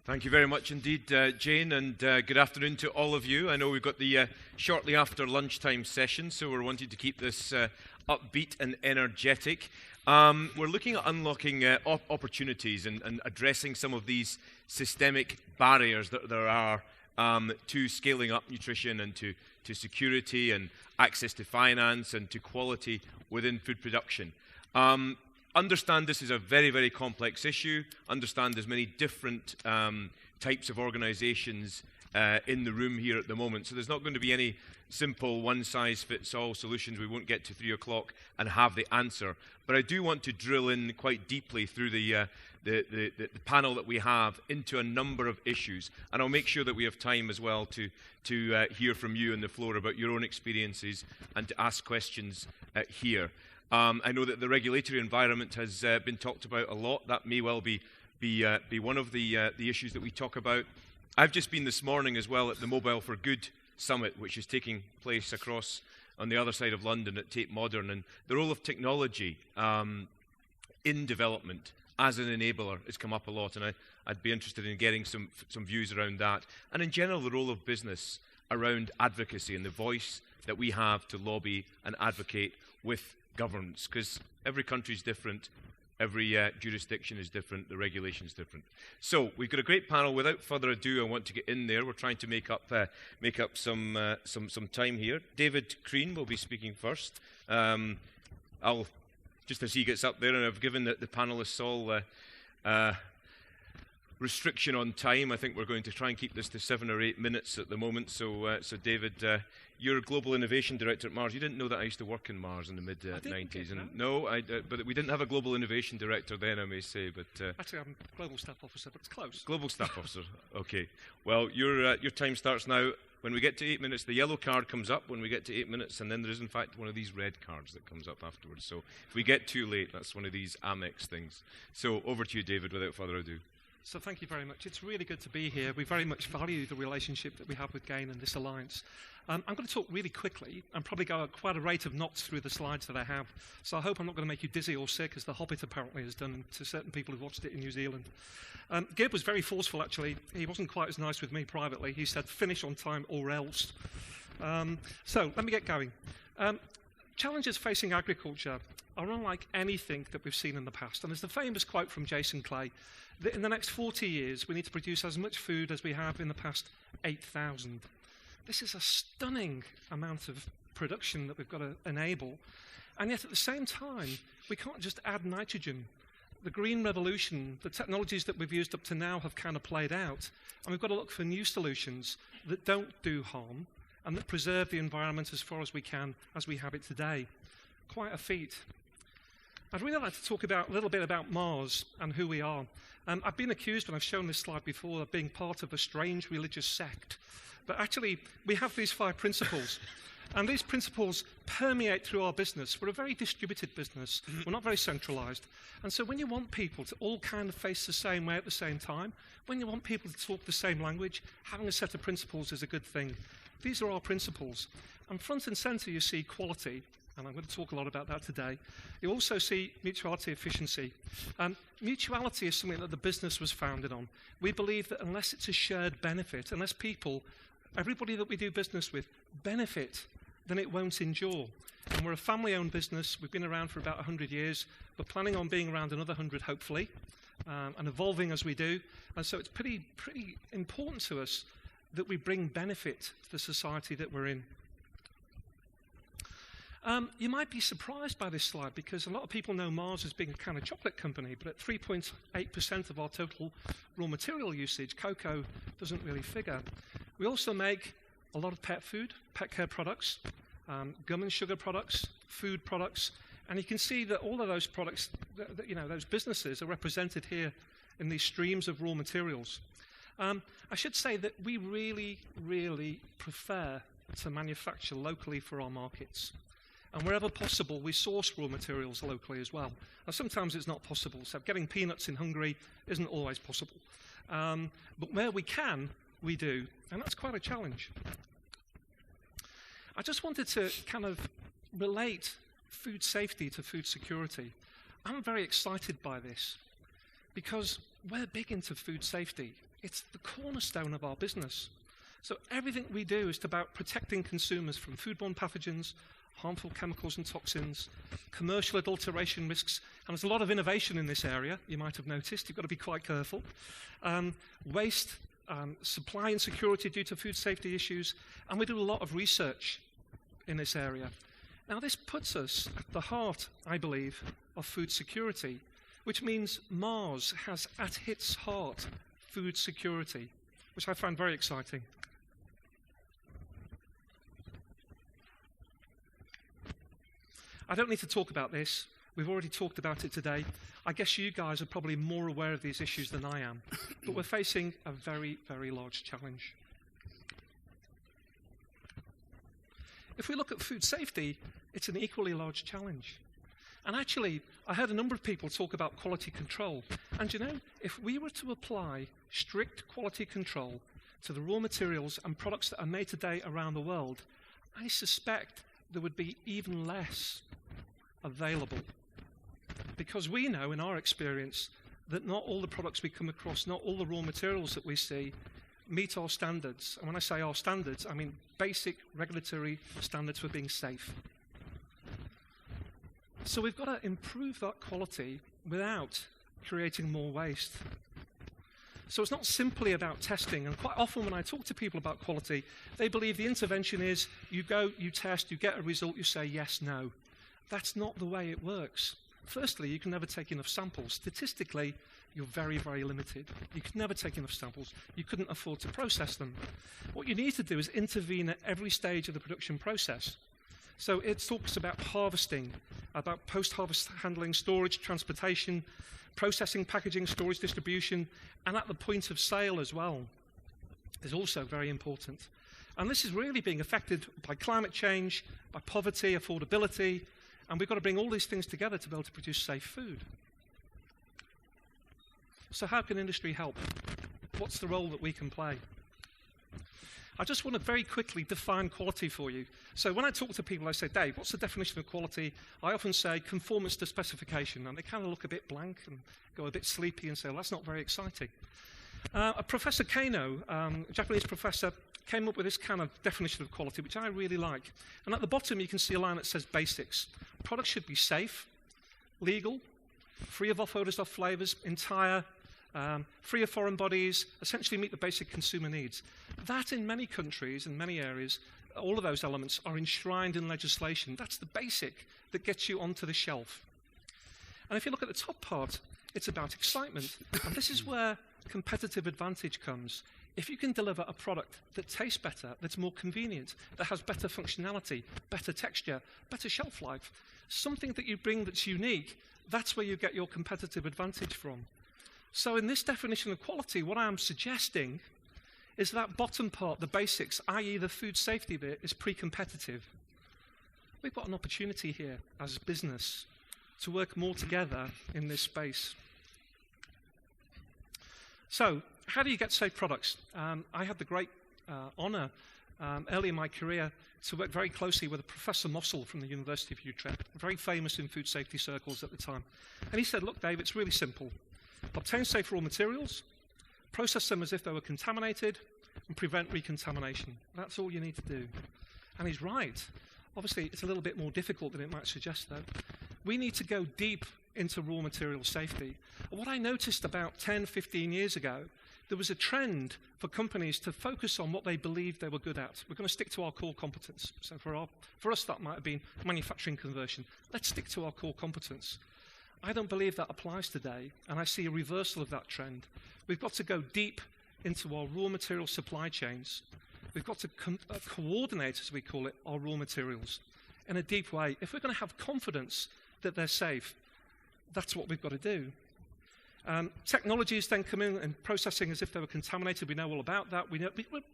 Thank you very much indeed, Jane, and good afternoon to all of you. I know we've got the shortly after lunchtime session, so we're wanting to keep this upbeat and energetic. We're looking at unlocking opportunities and addressing some of these systemic barriers that there are to scaling up nutrition and to security and access to finance and to quality within food production. Understand this is a very, very complex issue. Understand there's many different types of organizations in the room here at the moment. So there's not going to be any simple one-size-fits-all solutions. We won't get to 3 o'clock and have the answer. But I do want to drill in quite deeply through the panel that we have into a number of issues. And I'll make sure that we have time as well to hear from you on the floor about your own experiences and to ask questions here. I know that the regulatory environment has been talked about a lot. That may well be one of the issues that we talk about. I've just been this morning as well at the Mobile for Good Summit, which is taking place across on the other side of London at Tate Modern, and the role of technology in development as an enabler has come up a lot, and I'd be interested in getting some views around that. And in general, the role of business around advocacy and the voice that we have to lobby and advocate with governance, because every country is different, every jurisdiction is different, the regulation is different. So we've got a great panel. Without further ado, I want to get in there. We're trying to make up some time here. David Crean will be speaking first. I'll just as he gets up there, and I've given the panelists all restriction on time. I think we're going to try and keep this to 7 or 8 minutes at the moment. So David, you're Global Innovation Director at Mars. You didn't know that I used to work in Mars in the mid-90s. But we didn't have a Global Innovation Director then, I may say. But actually, I'm Global Staff Officer, but it's close. Global Staff Officer, okay. Well, your time starts now. When we get to 8 minutes, the yellow card comes up when we get to 8 minutes, and then there is, in fact, one of these red cards that comes up afterwards. So if we get too late, that's one of these Amex things. So over to you, David, without further ado. So thank you very much. It's really good to be here. We very much value the relationship that we have with GAIN and this alliance. I'm going to talk really quickly and probably go at quite a rate of knots through the slides that I have. So I hope I'm not going to make you dizzy or sick, as The Hobbit apparently has done to certain people who've watched it in New Zealand. Gib was very forceful, actually. He wasn't quite as nice with me privately. He said, finish on time or else. So let me get going. Challenges facing agriculture are unlike anything that we've seen in the past. And there's the famous quote from Jason Clay, that in the next 40 years, we need to produce as much food as we have in the past 8,000. This is a stunning amount of production that we've got to enable. And yet at the same time, we can't just add nitrogen. The green revolution, the technologies that we've used up to now have kind of played out. And we've got to look for new solutions that don't do harm and that preserve the environment as far as we can, as we have it today. Quite a feat. I'd really like to talk a little bit about Mars and who we are. I've been accused, when I've shown this slide before, of being part of a strange religious sect. But actually, we have these 5 principles. And these principles permeate through our business. We're a very distributed business. We're not very centralized. And so when you want people to all kind of face the same way at the same time, when you want people to talk the same language, having a set of principles is a good thing. These are our principles. And front and center, you see quality. And I'm going to talk a lot about that today. You also see mutuality, efficiency. Mutuality is something that the business was founded on. We believe that unless it's a shared benefit, unless people, everybody that we do business with, benefit, then it won't endure. And we're a family-owned business. We've been around for about 100 years. We're planning on being around another 100, hopefully, and evolving as we do. And so it's pretty important to us that we bring benefit to the society that we're in. You might be surprised by this slide because a lot of people know Mars as being a kind of chocolate company, but at 3.8% of our total raw material usage, cocoa doesn't really figure. We also make a lot of pet food, pet care products, gum and sugar products, food products, and you can see that all of those products, those businesses are represented here in these streams of raw materials. I should say that we really, really prefer to manufacture locally for our markets. And wherever possible, we source raw materials locally as well. Now, sometimes it's not possible. So getting peanuts in Hungary isn't always possible. But where we can, we do. And that's quite a challenge. I just wanted to kind of relate food safety to food security. I'm very excited by this because we're big into food safety. It's the cornerstone of our business. So everything we do is about protecting consumers from foodborne pathogens, harmful chemicals and toxins, commercial adulteration risks, and there's a lot of innovation in this area, you might have noticed, you've got to be quite careful. Waste, supply insecurity due to food safety issues, and we do a lot of research in this area. Now this puts us at the heart, I believe, of food security, which means Mars has at its heart food security, which I find very exciting. I don't need to talk about this. We've already talked about it today. I guess you guys are probably more aware of these issues than I am. But we're facing a very, very large challenge. If we look at food safety, it's an equally large challenge. And actually, I heard a number of people talk about quality control. And you know, if we were to apply strict quality control to the raw materials and products that are made today around the world, I suspect there would be even less available. Because we know in our experience that not all the products we come across, not all the raw materials that we see meet our standards. And when I say our standards, I mean basic regulatory standards for being safe. So we've got to improve that quality without creating more waste. So it's not simply about testing, and quite often when I talk to people about quality, they believe the intervention is you go, you test, you get a result, you say yes, no. That's not the way it works. Firstly, you can never take enough samples. Statistically, you're very, very limited. You can never take enough samples. You couldn't afford to process them. What you need to do is intervene at every stage of the production process. So it talks about harvesting, about post-harvest handling, storage, transportation, processing, packaging, storage, distribution, and at the point of sale as well is also very important. And this is really being affected by climate change, by poverty, affordability, and we've got to bring all these things together to be able to produce safe food. So how can industry help? What's the role that we can play? I just want to very quickly define quality for you. So when I talk to people, I say, Dave, what's the definition of quality? I often say conformance to specification, and they kind of look a bit blank and go a bit sleepy and say, well, that's not very exciting. Professor Kano, a Japanese professor, came up with this kind of definition of quality, which I really like. And at the bottom, you can see a line that says basics. Products should be safe, legal, free of off-odors, off-flavors, entire, free of foreign bodies, essentially meet the basic consumer needs. That in many countries, in many areas, all of those elements are enshrined in legislation. That's the basic that gets you onto the shelf. And if you look at the top part, it's about excitement. And this is where competitive advantage comes. If you can deliver a product that tastes better, that's more convenient, that has better functionality, better texture, better shelf life, something that you bring that's unique, that's where you get your competitive advantage from. So in this definition of quality, what I'm suggesting is that bottom part, the basics, i.e. the food safety bit, is pre-competitive. We've got an opportunity here as a business to work more together in this space. So, how do you get safe products? I had the great honour early in my career to work very closely with Professor Mossel from the University of Utrecht, very famous in food safety circles at the time. And he said, look, Dave, it's really simple. Obtain safe raw materials, process them as if they were contaminated, and prevent recontamination. That's all you need to do. And he's right. Obviously, it's a little bit more difficult than it might suggest, though. We need to go deep into raw material safety. And what I noticed about 10, 15 years ago, there was a trend for companies to focus on what they believed they were good at. We're going to stick to our core competence. So for us, that might have been manufacturing conversion. Let's stick to our core competence. I don't believe that applies today, and I see a reversal of that trend. We've got to go deep into our raw material supply chains. We've got to coordinate, as we call it, our raw materials in a deep way. If we're going to have confidence that they're safe, that's what we've got to do. Technologies then come in and processing as if they were contaminated. We know all about that. We're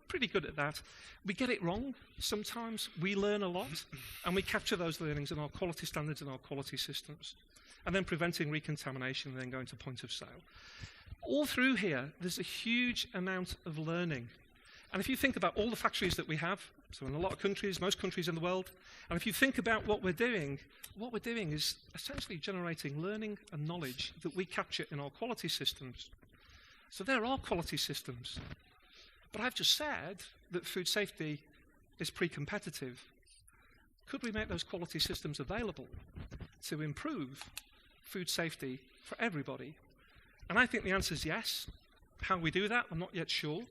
pretty good at that. We get it wrong sometimes. We learn a lot, and we capture those learnings in our quality standards and our quality systems. And then preventing recontamination and then going to point of sale. All through here, there's a huge amount of learning. And if you think about all the factories that we have, so in a lot of countries, most countries in the world, and if you think about what we're doing is essentially generating learning and knowledge that we capture in our quality systems. So there are quality systems. But I've just said that food safety is pre-competitive. Could we make those quality systems available to improve food safety for everybody? And I think the answer is yes. How we do that, I'm not yet sure.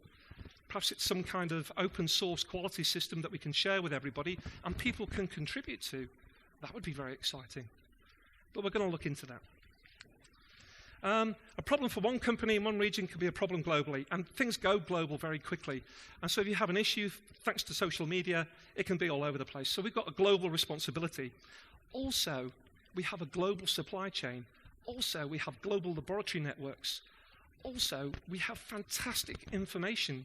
Perhaps it's some kind of open source quality system that we can share with everybody and people can contribute to. That would be very exciting. But we're going to look into that. A problem for one company in one region can be a problem globally, and things go global very quickly. And so if you have an issue, thanks to social media, it can be all over the place. So we've got a global responsibility. Also, we have a global supply chain. Also, we have global laboratory networks. Also, we have fantastic information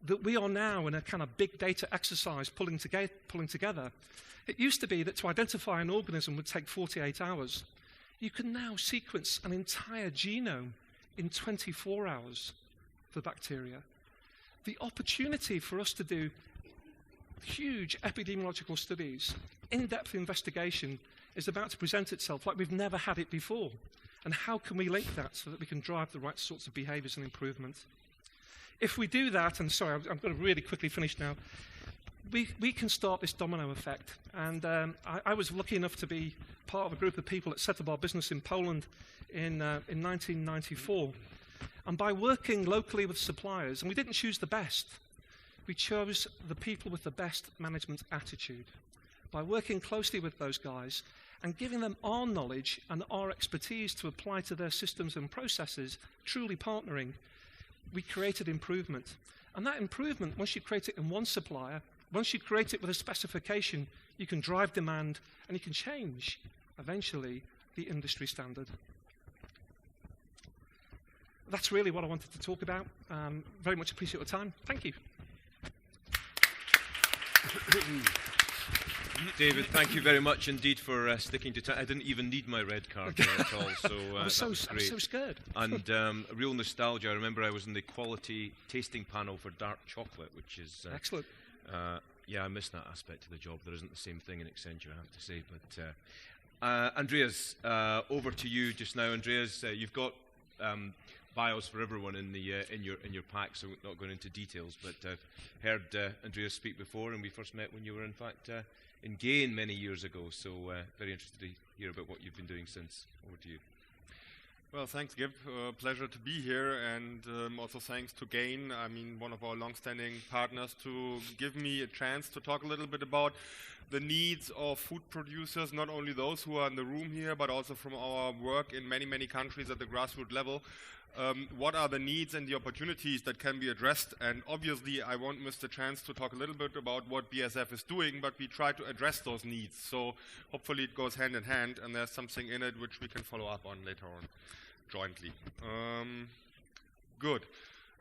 that we are now in a kind of big data exercise pulling together. It used to be that to identify an organism would take 48 hours. You can now sequence an entire genome in 24 hours for bacteria. The opportunity for us to do huge epidemiological studies, in-depth investigation, is about to present itself like we've never had it before. And how can we link that so that we can drive the right sorts of behaviors and improvement? If we do that, and sorry, I'm going to really quickly finish now, we can start this domino effect. And I was lucky enough to be part of a group of people that set up our business in Poland in 1994. And by working locally with suppliers, and we didn't choose the best, we chose the people with the best management attitude. By working closely with those guys and giving them our knowledge and our expertise to apply to their systems and processes, truly partnering, we created improvement. And that improvement, once you create it in one supplier, once you create it with a specification, you can drive demand and you can change, eventually, the industry standard. That's really what I wanted to talk about. Very much appreciate your time. Thank you. David, thank you very much indeed for sticking to time. I didn't even need my red card there at all, so I was that was great. so scared. And real nostalgia. I remember I was in the quality tasting panel for dark chocolate, which is excellent. Yeah, I miss that aspect of the job. There isn't the same thing in Accenture, I have to say. But Andreas, over to you just now. Andreas, you've got bios for everyone in your pack, so we're not going into details. But I've heard Andreas speak before, and we first met when you were in fact in Gain many years ago. So very interested to hear about what you've been doing since. Over to you. Well, thanks, Gib. Pleasure to be here, and also thanks to Gain, I mean, one of our long-standing partners, to give me a chance to talk a little bit about the needs of food producers, not only those who are in the room here, but also from our work in many, many countries at the grassroots level. What are the needs and the opportunities that can be addressed? And obviously, I won't miss the chance to talk a little bit about what BASF is doing, but we try to address those needs. So hopefully it goes hand in hand, and there's something in it which we can follow up on later on jointly. Good.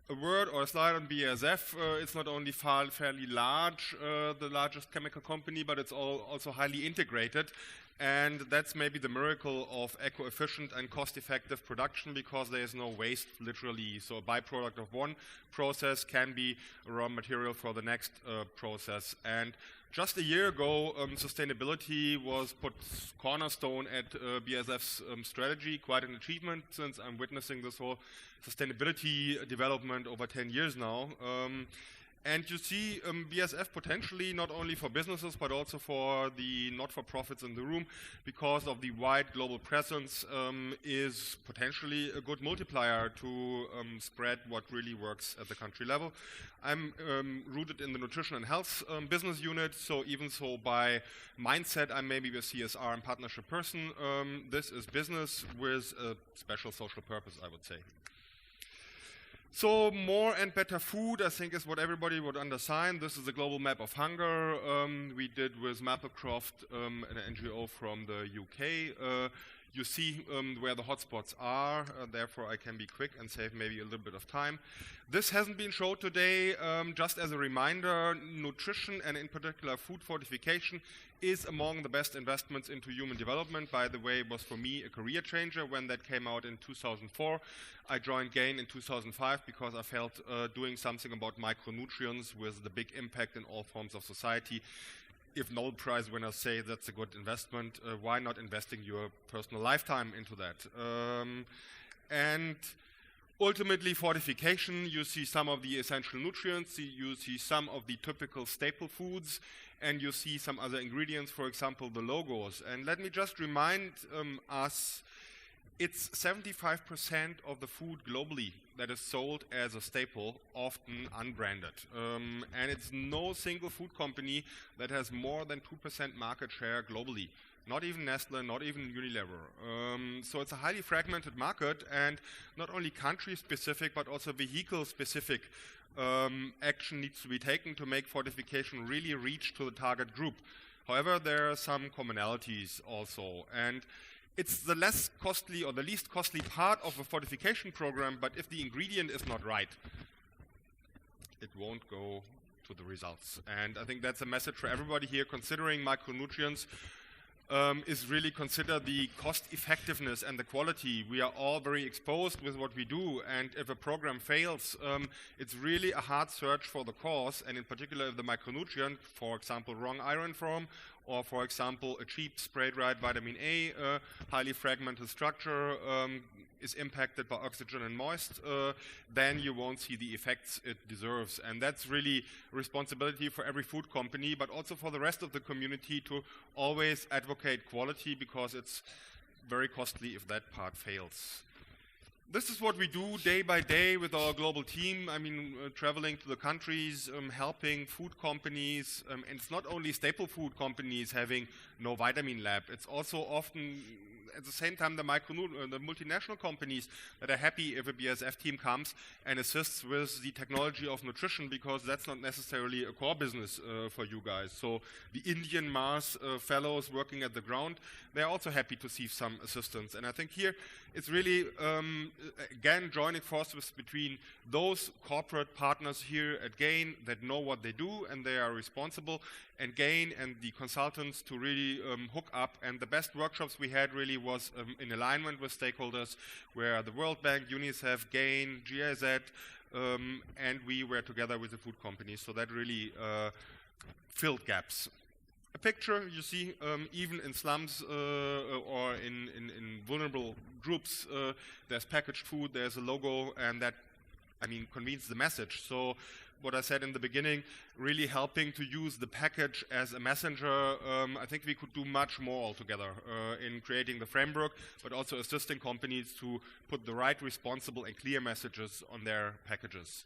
A word or a slide on BASF. It's not only fairly large, the largest chemical company, but it's also highly integrated. And that's maybe the miracle of eco-efficient and cost-effective production, because there is no waste, literally. So a byproduct of one process can be a raw material for the next process. And just a year ago, sustainability was put cornerstone at BASF's strategy. Quite an achievement, since I'm witnessing this whole sustainability development over 10 years now. And you see BASF potentially not only for businesses, but also for the not-for-profits in the room, because of the wide global presence, is potentially a good multiplier to spread what really works at the country level. I'm rooted in the nutrition and health business unit, so even so by mindset, I'm maybe a CSR and partnership person. This is business with a special social purpose, I would say. So more and better food, I think, is what everybody would understand. This is a global map of hunger we did with Maplecroft, an NGO from the UK. You see where the hotspots are, therefore I can be quick and save maybe a little bit of time. This hasn't been showed today. Just as a reminder, nutrition and in particular food fortification is among the best investments into human development. By the way, it was for me a career changer when that came out in 2004. I joined Gain in 2005 because I felt doing something about micronutrients with the big impact in all forms of society. If Nobel Prize winners say that's a good investment, why not investing your personal lifetime into that? And Ultimately, fortification, you see some of the essential nutrients, you see some of the typical staple foods, and you see some other ingredients, for example, the logos. And let me just remind us, it's 75% of the food globally that is sold as a staple, often unbranded. And it's no single food company that has more than 2% market share globally. Not even Nestle, not even Unilever. So it's a highly fragmented market, and not only country-specific, but also vehicle-specific action needs to be taken to make fortification really reach to the target group. However, there are some commonalities also, and it's the less costly or the least costly part of a fortification program, but if the ingredient is not right, it won't go to the results. And I think that's a message for everybody here, considering micronutrients, is really consider the cost effectiveness and the quality. We are all very exposed with what we do, and if a program fails, it's really a hard search for the cause, and in particular if the micronutrient, for example, wrong iron form, or for example, a cheap spray-dried vitamin A, highly fragmented structure, is impacted by oxygen and moist, then you won't see the effects it deserves. And that's really a responsibility for every food company, but also for the rest of the community to always advocate quality, because it's very costly if that part fails. This is what we do day by day with our global team. I mean, traveling to the countries, helping food companies, and it's not only staple food companies having no vitamin lab, it's also often at the same time the multinational companies that are happy if a BASF team comes and assists with the technology of nutrition, because that's not necessarily a core business for you guys. So the Indian Mars fellows working at the ground, they're also happy to see some assistance. And I think here it's really, again, joining forces between those corporate partners here at GAIN that know what they do and they are responsible, and GAIN and the consultants to really hook up. And the best workshops we had really was in alignment with stakeholders, where the World Bank, UNICEF, GAIN, GIZ, and we were together with the food companies. So that really filled gaps. A picture you see, even in slums or in vulnerable groups, there's packaged food, there's a logo, and that, I mean, convenes the message. So what I said in the beginning, really helping to use the package as a messenger. I think we could do much more altogether in creating the framework, but also assisting companies to put the right, responsible, and clear messages on their packages.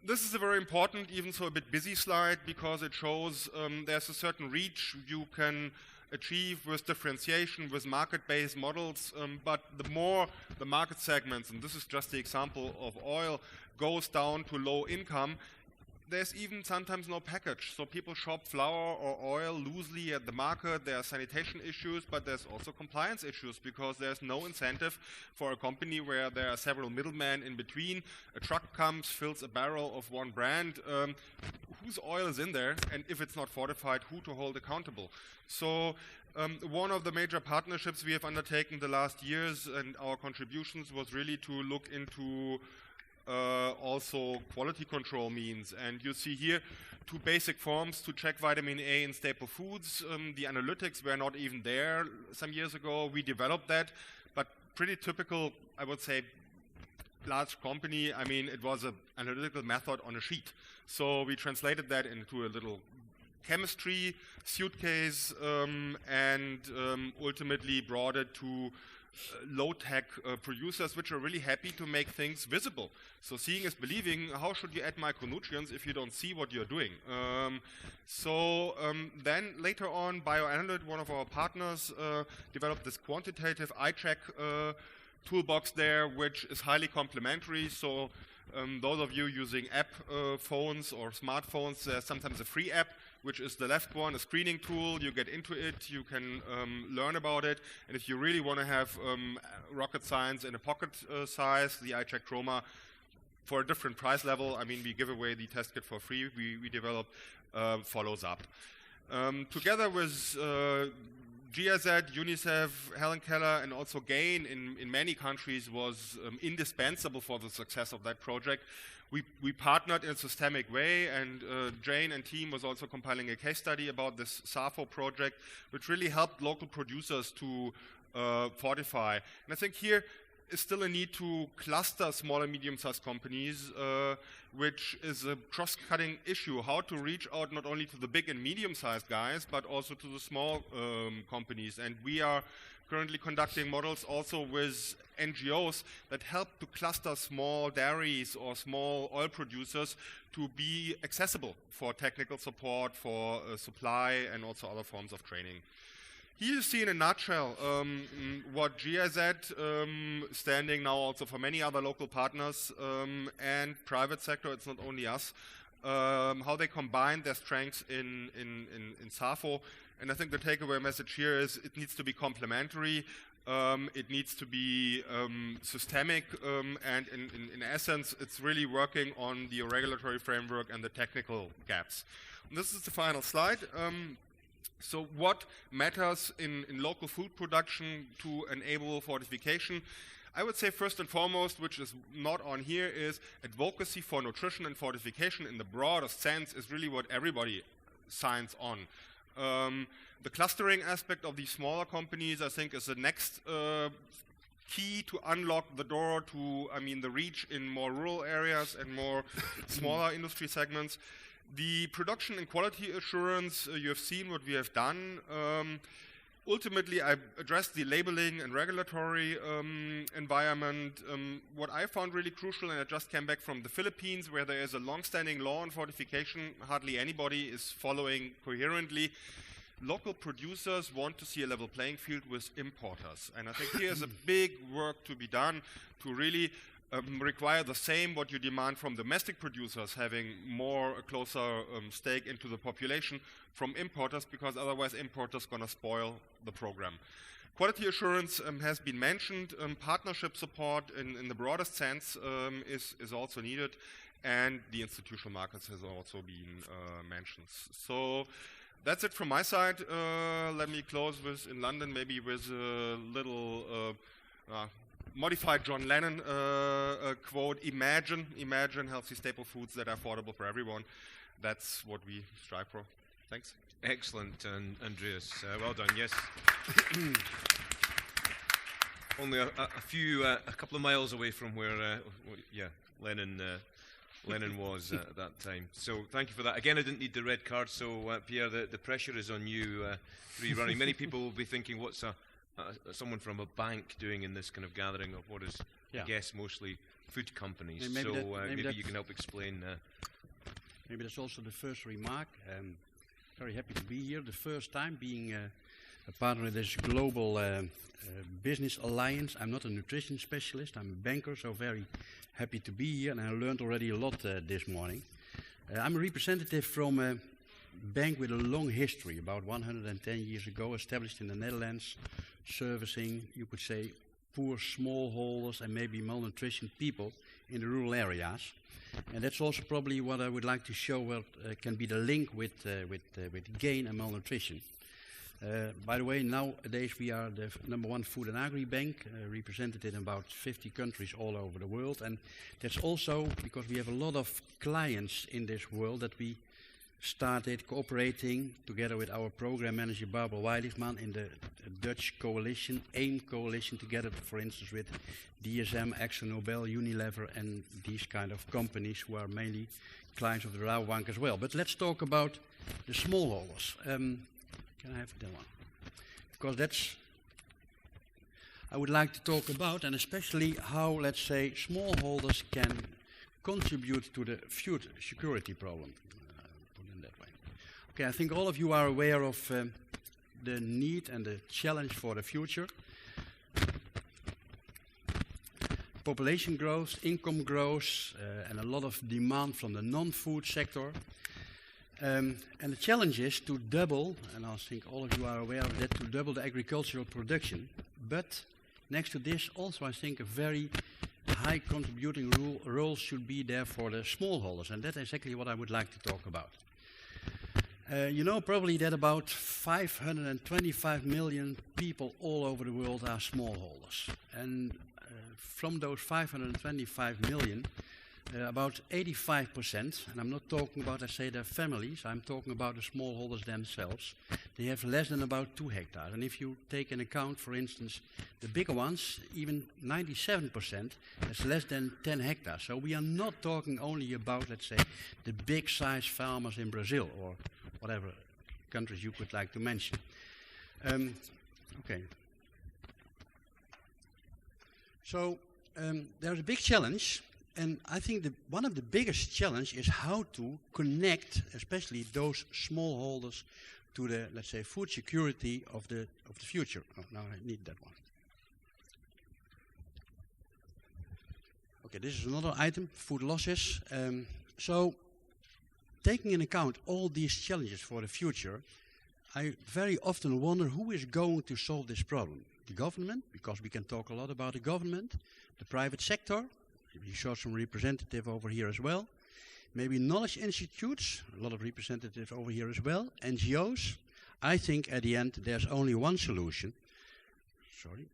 This is a very important, even so a bit busy slide, because it shows there's a certain reach you can achieve with differentiation, with market-based models, but the more the market segments, and this is just the example of oil, goes down to low income, there's even sometimes no package. So people shop flour or oil loosely at the market. There are sanitation issues, but there's also compliance issues, because there's no incentive for a company where there are several middlemen in between. A truck comes, fills a barrel of one brand. Whose oil is in there? And if it's not fortified, who to hold accountable? So one of the major partnerships we have undertaken the last years, and our contributions, was really to look into also quality control means. And you see here two basic forms to check vitamin A in staple foods. The analytics were not even there some years ago. We developed that, but pretty typical, I would say, large company. I mean, it was an analytical method on a sheet. So we translated that into a little chemistry suitcase and ultimately brought it to low-tech producers, which are really happy to make things visible. So seeing is believing. How should you add micronutrients if you don't see what you're doing? Then later on, BioAnalyt, one of our partners, developed this quantitative eye check toolbox there, which is highly complementary. So those of you using app phones or smartphones, there's sometimes a free app, which is the left one, a screening tool. You get into it, you can learn about it, and if you really want to have rocket science in a pocket size, the iCheck Chroma, for a different price level, I mean, we give away the test kit for free, we develop, follows up. Together with GIZ, UNICEF, Helen Keller, and also GAIN in many countries was indispensable for the success of that project. We partnered in a systemic way, and Jane and team was also compiling a case study about this SAFO project, which really helped local producers to fortify. And I think here, is still a need to cluster small and medium-sized companies, which is a cross-cutting issue, how to reach out not only to the big and medium-sized guys, but also to the small companies. And we are currently conducting models also with NGOs that help to cluster small dairies or small oil producers to be accessible for technical support, for supply, and also other forms of training. Here you see in a nutshell what GIZ, standing now also for many other local partners and private sector, it's not only us, how they combine their strengths in SAFO. And I think the takeaway message here is it needs to be complementary, it needs to be systemic, and in essence, it's really working on the regulatory framework and the technical gaps. And this is the final slide. So what matters in local food production to enable fortification? I would say first and foremost, which is not on here, is advocacy for nutrition and fortification in the broadest sense is really what everybody signs on. The clustering aspect of these smaller companies, I think, is the next key to unlock the door to, the reach in more rural areas and more smaller industry segments. The production and quality assurance, you have seen what we have done. Ultimately, I addressed the labeling and regulatory environment. What I found really crucial, and I just came back from the Philippines, where there is a long-standing law on fortification, hardly anybody is following coherently. Local producers want to see a level playing field with importers. And I think here's a big work to be done to really require the same what you demand from domestic producers, having a closer stake into the population from importers, because otherwise importers going to spoil the program. Quality assurance has been mentioned. Partnership support in the broadest sense is also needed, and the institutional markets has also been mentioned. So that's it from my side. Let me close with, in London, maybe with a little modified John Lennon quote, imagine healthy staple foods that are affordable for everyone. That's what we strive for. Thanks. Excellent, Andreas. Well done, yes. Only a couple of miles away from where, Lennon was at that time. So thank you for that. Again, I didn't need the red card, so Pierre, the pressure is on you rerunning. Many people will be thinking, what's someone from a bank doing in this kind of gathering of what is, I guess, mostly food companies. Maybe you can help explain. Maybe that's also the first remark. Very happy to be here. The first time being a partner in this global business alliance. I'm not a nutrition specialist. I'm a banker, so very happy to be here. And I learned already a lot this morning. I'm a representative from a bank with a long history, about 110 years ago, established in the Netherlands, servicing, you could say, poor smallholders and maybe malnutrition people in the rural areas. And that's also probably what I would like to show, what can be the link with gain and malnutrition. By the way, nowadays we are the #1 food and agri bank, represented in about 50 countries all over the world. And that's also because we have a lot of clients in this world that we started cooperating together with our program manager Barbara Weiligman in the Dutch coalition, AIM coalition, together, for instance, with DSM, ExxonMobil, Unilever, and these kind of companies who are mainly clients of the Rabobank as well. But let's talk about the smallholders. Can I have that one? Because that's, I would like to talk about, and especially how, let's say, smallholders can contribute to the food security problem. Okay, I think all of you are aware of the need and the challenge for the future. Population growth, income growth, and a lot of demand from the non-food sector. And the challenge is to double, and I think all of you are aware of that, to double the agricultural production. But next to this, also I think a very high contributing role should be there for the smallholders, and that's exactly what I would like to talk about. You know probably that about 525 million people all over the world are smallholders. And from those 525 million, about 85%, and I'm not talking about, let's say, their families, I'm talking about the smallholders themselves, they have less than about 2 hectares. And if you take in account, for instance, the bigger ones, even 97% has less than 10 hectares. So we are not talking only about, let's say, the big size farmers in Brazil or whatever countries you could like to mention. Okay. So there's a big challenge, and I think one of the biggest challenge is how to connect, especially those smallholders, to the, let's say, food security of the future. Oh, now I need that one. Okay, this is another item, food losses. So, taking into account all these challenges for the future, I very often wonder who is going to solve this problem. The government, because we can talk a lot about the government, the private sector, we saw some representative over here as well, maybe knowledge institutes, a lot of representatives over here as well, NGOs. I think at the end there's only one solution. Sorry.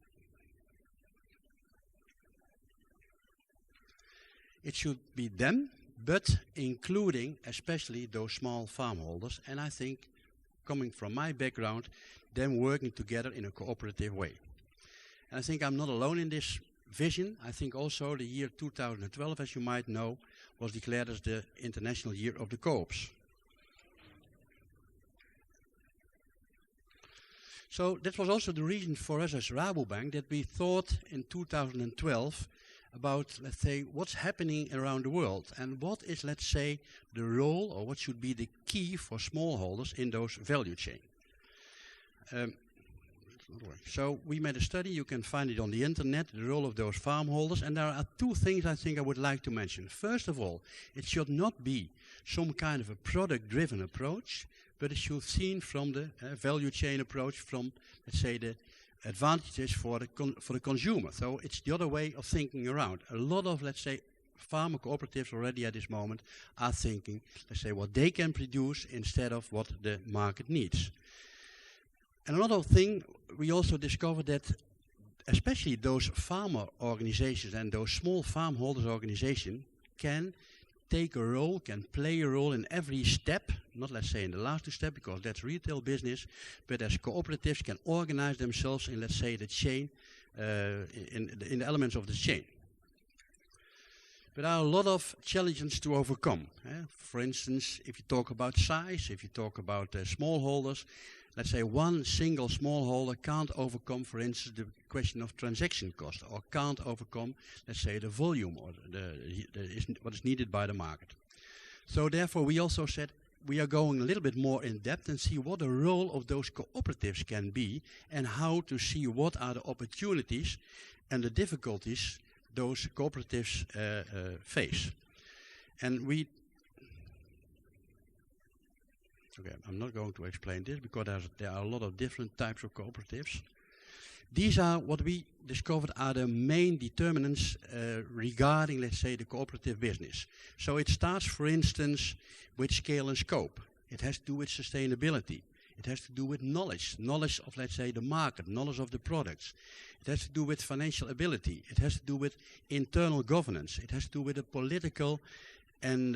It should be them, but including especially those small farm holders, and I think, coming from my background, them working together in a cooperative way. And I think I'm not alone in this vision. I think also the year 2012, as you might know, was declared as the International Year of the Co-ops. So that was also the reason for us as Rabobank that we thought in 2012 about, let's say, what's happening around the world and what is, let's say, the role or what should be the key for smallholders in those value chain. So we made a study, you can find it on the internet, the role of those farm holders, and there are 2 things I think I would like to mention. First of all, it should not be some kind of a product-driven approach, but it should be seen from the value chain approach, from, let's say, the advantages for the consumer. So it's the other way of thinking around. A lot of, let's say, farmer cooperatives already at this moment are thinking, let's say, what they can produce instead of what the market needs. And another thing, we also discovered that especially those farmer organizations and those small farm holders organizations can take a role, can play a role in every step, not let's say in the last 2 steps because that's retail business, but as cooperatives can organize themselves in, let's say, the chain, in the elements of the chain. But there are a lot of challenges to overcome. For instance, if you talk about size, if you talk about smallholders, let's say one single smallholder can't overcome, for instance, the question of transaction cost, or can't overcome, let's say, the volume or what is needed by the market. So therefore, we also said we are going a little bit more in depth and see what the role of those cooperatives can be and how to see what are the opportunities and the difficulties those cooperatives face. And we... Okay, I'm not going to explain this because there are a lot of different types of cooperatives. These are what we discovered are the main determinants regarding, let's say, the cooperative business. So it starts, for instance, with scale and scope. It has to do with sustainability. It has to do with knowledge of, let's say, the market, knowledge of the products. It has to do with financial ability. It has to do with internal governance. It has to do with the political and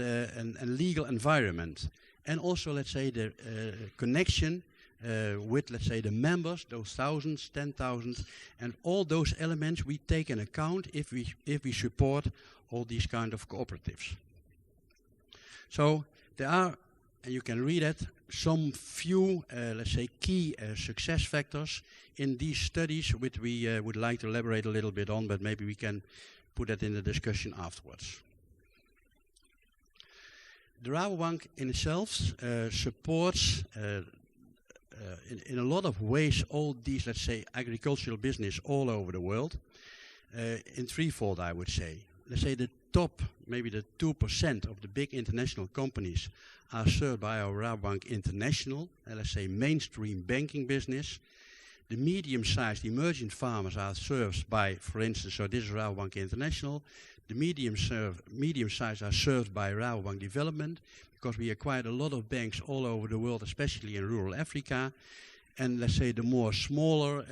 legal environment. And also, let's say, the connection with, let's say, the members, those thousands, 10,000, and all those elements we take in account if we support all these kind of cooperatives. So there are, and you can read it, some few, let's say, key success factors in these studies, which we would like to elaborate a little bit on, but maybe we can put that in the discussion afterwards. The Rabobank in itself supports in a lot of ways all these, let's say, agricultural business all over the world in threefold, I would say. Let's say the top, maybe the 2% of the big international companies are served by our Rabobank International, let's say mainstream banking business. The medium-sized emerging farmers are served by, for instance, so this is Rabobank International. The medium-sized are served by Rabobank Development, because we acquired a lot of banks all over the world, especially in rural Africa. And let's say the more smaller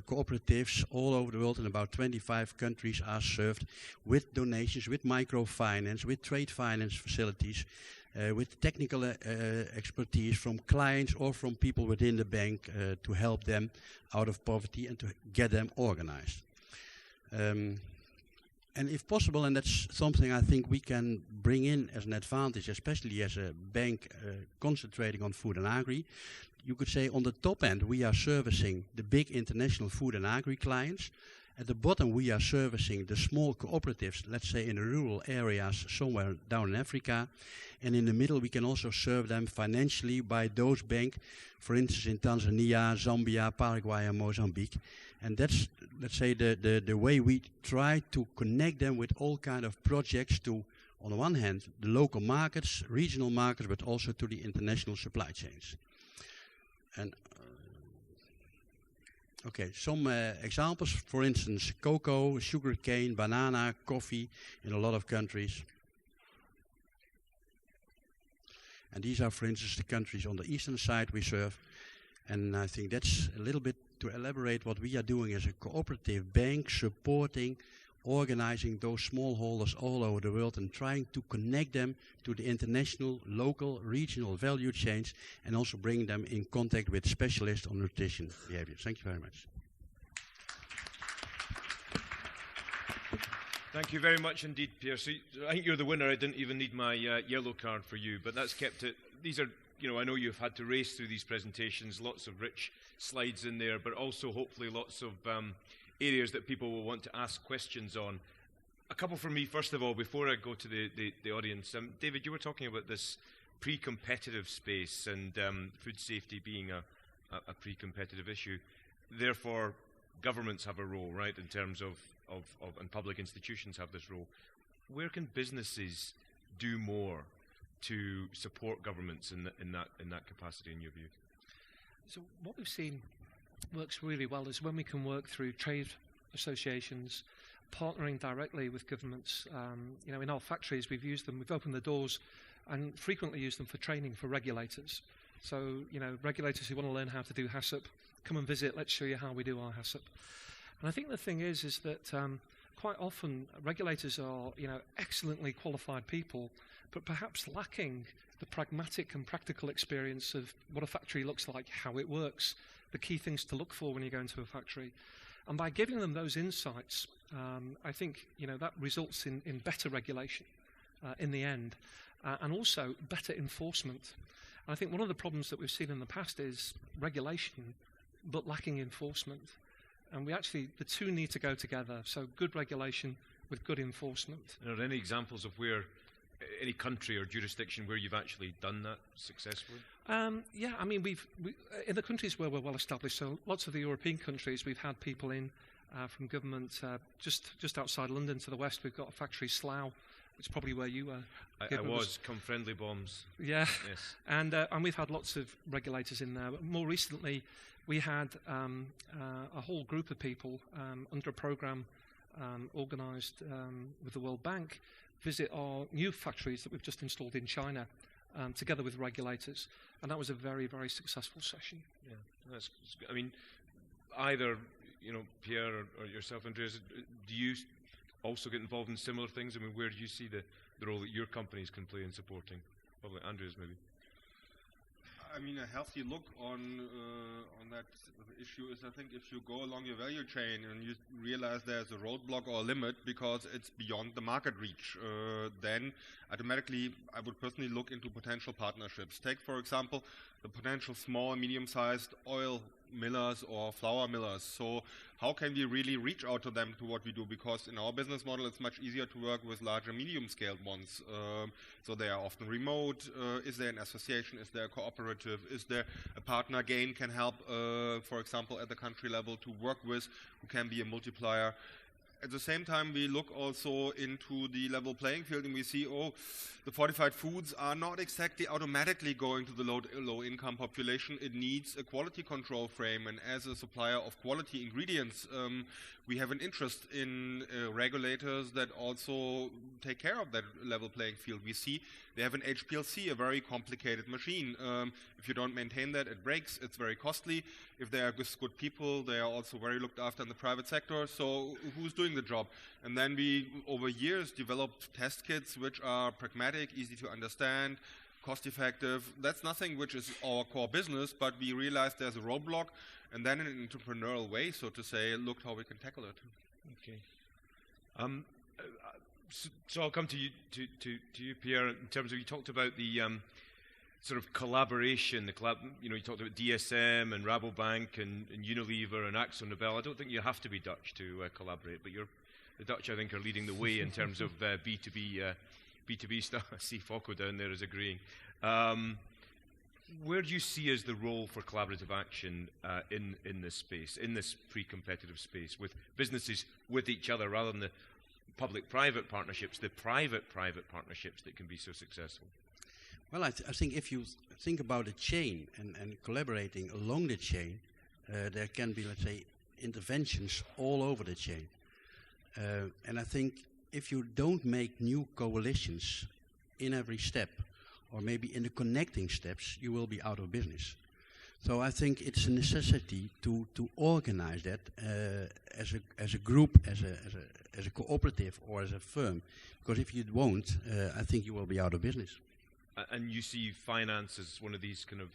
cooperatives all over the world in about 25 countries are served with donations, with microfinance, with trade finance facilities, with technical expertise from clients or from people within the bank to help them out of poverty and to get them organized. And if possible, and that's something I think we can bring in as an advantage, especially as a bank concentrating on food and agri, you could say on the top end we are servicing the big international food and agri clients. At the bottom we are servicing the small cooperatives, let's say in the rural areas somewhere down in Africa. And in the middle we can also serve them financially by those banks, for instance in Tanzania, Zambia, Paraguay and Mozambique. And that's, let's say, the way we try to connect them with all kind of projects to, on the one hand, the local markets, regional markets, but also to the international supply chains. And okay, some examples, for instance, cocoa, sugarcane, banana, coffee in a lot of countries. And these are, for instance, the countries on the eastern side we serve. And I think that's a little bit to elaborate what we are doing as a cooperative bank, supporting, organizing those smallholders all over the world and trying to connect them to the international, local, regional value chains and also bring them in contact with specialists on nutrition behavior. Thank you very much. Thank you very much indeed, Pierre. So I think you're the winner. I didn't even need my yellow card for you, but that's kept it. These are, I know you've had to race through these presentations, lots of rich slides in there, but also hopefully lots of areas that people will want to ask questions on. A couple from me, first of all, before I go to the audience. David, you were talking about this pre-competitive space and food safety being a pre-competitive issue. Therefore, governments have a role, right, in terms of and public institutions have this role. Where can businesses do more to support governments in that capacity, in your view? So what we've seen works really well is when we can work through trade associations, partnering directly with governments. In our factories we've used them, we've opened the doors and frequently use them for training for regulators. So, regulators who want to learn how to do HACCP, come and visit, let's show you how we do our HACCP. And I think the thing is that quite often regulators are, excellently qualified people, but perhaps lacking the pragmatic and practical experience of what a factory looks like, how it works, the key things to look for when you go into a factory. And by giving them those insights, I think, that results in better regulation in the end, and also better enforcement. And I think one of the problems that we've seen in the past is regulation, but lacking enforcement. And the two need to go together. So good regulation with good enforcement. Are there any examples of where, any country or jurisdiction where you've actually done that successfully? Yeah, I mean, we in the countries where we're well established, so lots of the European countries, we've had people in from government just outside London to the west. We've got a factory, Slough, which is probably where you were. I was, come friendly bombs. Yeah, yes. And we've had lots of regulators in there. More recently, we had a whole group of people under a program organised with the World Bank visit our new factories that we've just installed in China together with regulators. And that was a very, very successful session. Yeah, that's good. I mean, either, Pierre or yourself, Andreas, do you also get involved in similar things? I mean, where do you see the role that your companies can play in supporting? Probably Andreas, maybe. I mean, a healthy look on that issue is, I think, if you go along your value chain and you realize there's a roadblock or a limit because it's beyond the market reach, then automatically I would personally look into potential partnerships. Take, for example, the potential small, medium-sized oil millers or flour millers. So how can we really reach out to them to what we do? Because in our business model, it's much easier to work with larger, medium-scaled ones. So they are often remote. Is there an association? Is there a cooperative? Is there a partner GAIN can help, for example, at the country level to work with, who can be a multiplier? At the same time, we look also into the level playing field and we see, the fortified foods are not exactly automatically going to the low-income population. It needs a quality control frame, and as a supplier of quality ingredients, we have an interest in regulators that also take care of that level playing field. We see They have an HPLC, a very complicated machine. If you don't maintain that, it breaks. It's very costly. If they are just good people, they are also very looked after in the private sector. So who's doing the job? And then we, over years, developed test kits which are pragmatic, easy to understand, cost-effective. That's nothing which is our core business, but we realized there's a roadblock, and then in an entrepreneurial way, so to say, look how we can tackle it. Okay. So I'll come to you, to you, Pierre. In terms of, you talked about the sort of collaboration. You talked about DSM and Rabobank and Unilever and AkzoNobel. I don't think you have to be Dutch to collaborate, but the Dutch, I think, are leading the way in terms of B2B stuff. I see Foco down there is agreeing. Where do you see as the role for collaborative action in this space, in this pre-competitive space, with businesses with each other rather than the public-private partnerships, the private-private partnerships that can be so successful? Well, I think if you think about a chain and collaborating along the chain, there can be, let's say, interventions all over the chain. And I think if you don't make new coalitions in every step, or maybe in the connecting steps, you will be out of business. So I think it's a necessity to organize that as a group, as a cooperative, or as a firm. Because if you won't, I think you will be out of business. And you see finance as one of these kind of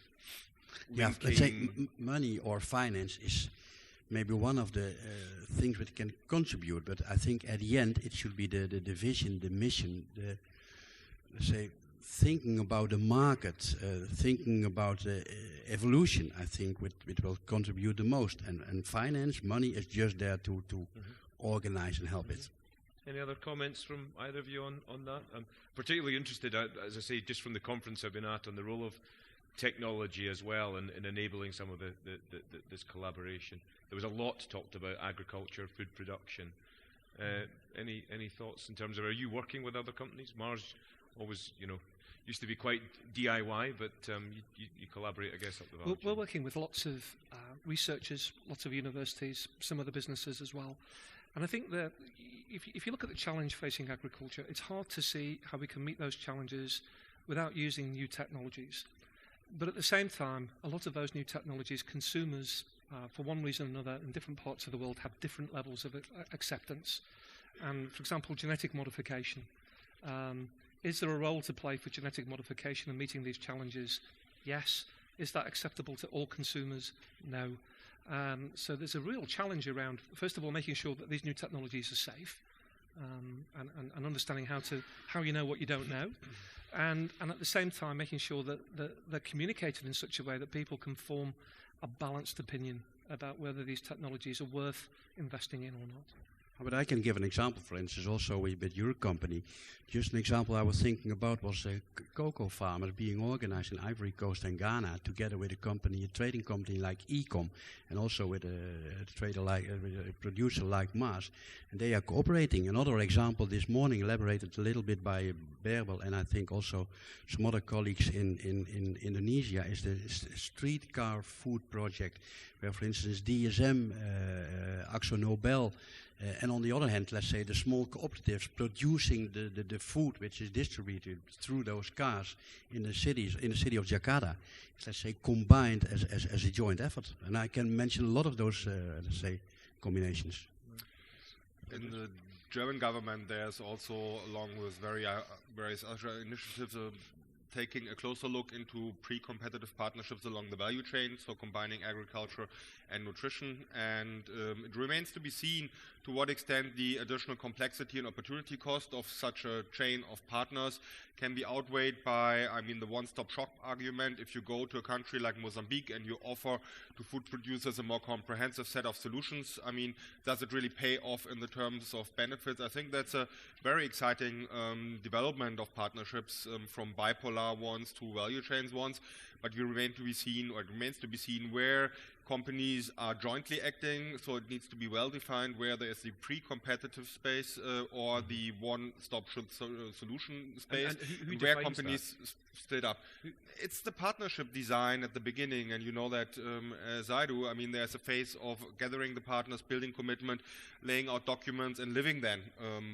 linking. Yeah, let's say money or finance is maybe one of the things which can contribute. But I think at the end it should be the vision, the mission, let's say, thinking about the market, thinking about evolution, I think, which will contribute the most. And finance, money is just there to organize and help it. Any other comments from either of you on that? I'm particularly interested, as I say, just from the conference I've been at, on the role of technology as well in enabling some of this collaboration. There was a lot talked about agriculture, food production. Any thoughts in terms of, are you working with other companies? Mars always, used to be quite DIY, but you collaborate, I guess, up the value chain. We're working with lots of researchers, lots of universities, some other businesses as well. And I think that if you look at the challenge facing agriculture, it's hard to see how we can meet those challenges without using new technologies. But at the same time, a lot of those new technologies, consumers, for one reason or another, in different parts of the world, have different levels of acceptance. And, for example, genetic modification. Is there a role to play for genetic modification in meeting these challenges? Yes. Is that acceptable to all consumers? No. So there's a real challenge around, first of all, making sure that these new technologies are safe, and understanding how you know what you don't know, and at the same time making sure that they're communicated in such a way that people can form a balanced opinion about whether these technologies are worth investing in or not. But I can give an example, for instance, also with your company. Just an example I was thinking about was cocoa farmers being organized in Ivory Coast and Ghana together with a trading company like Ecom, and also with a producer like Mars. And they are cooperating. Another example this morning, elaborated a little bit by Berbel, and I think also some other colleagues in Indonesia, is the Streetcar food project, where, for instance, DSM, AkzoNobel, and on the other hand, let's say the small cooperatives producing the food which is distributed through those cars in the city of Jakarta, let's say, combined as a joint effort. And I can mention a lot of those, let's say, combinations. In the German government, there's also, along with various other initiatives, taking a closer look into pre-competitive partnerships along the value chain, so combining agriculture and nutrition. And it remains to be seen to what extent the additional complexity and opportunity cost of such a chain of partners can be outweighed by, the one-stop shop argument. If you go to a country like Mozambique and you offer to food producers a more comprehensive set of solutions, does it really pay off in the terms of benefits? I think that's a very exciting development of partnerships, from bipolar ones to value chains ones. but it remains to be seen where companies are jointly acting, so it needs to be well defined where there is the pre-competitive space or the one-stop solution space, and who where defines companies split up. It's the partnership design at the beginning, and you know that as I do. I mean, there's a phase of gathering the partners, building commitment, laying out documents, and living then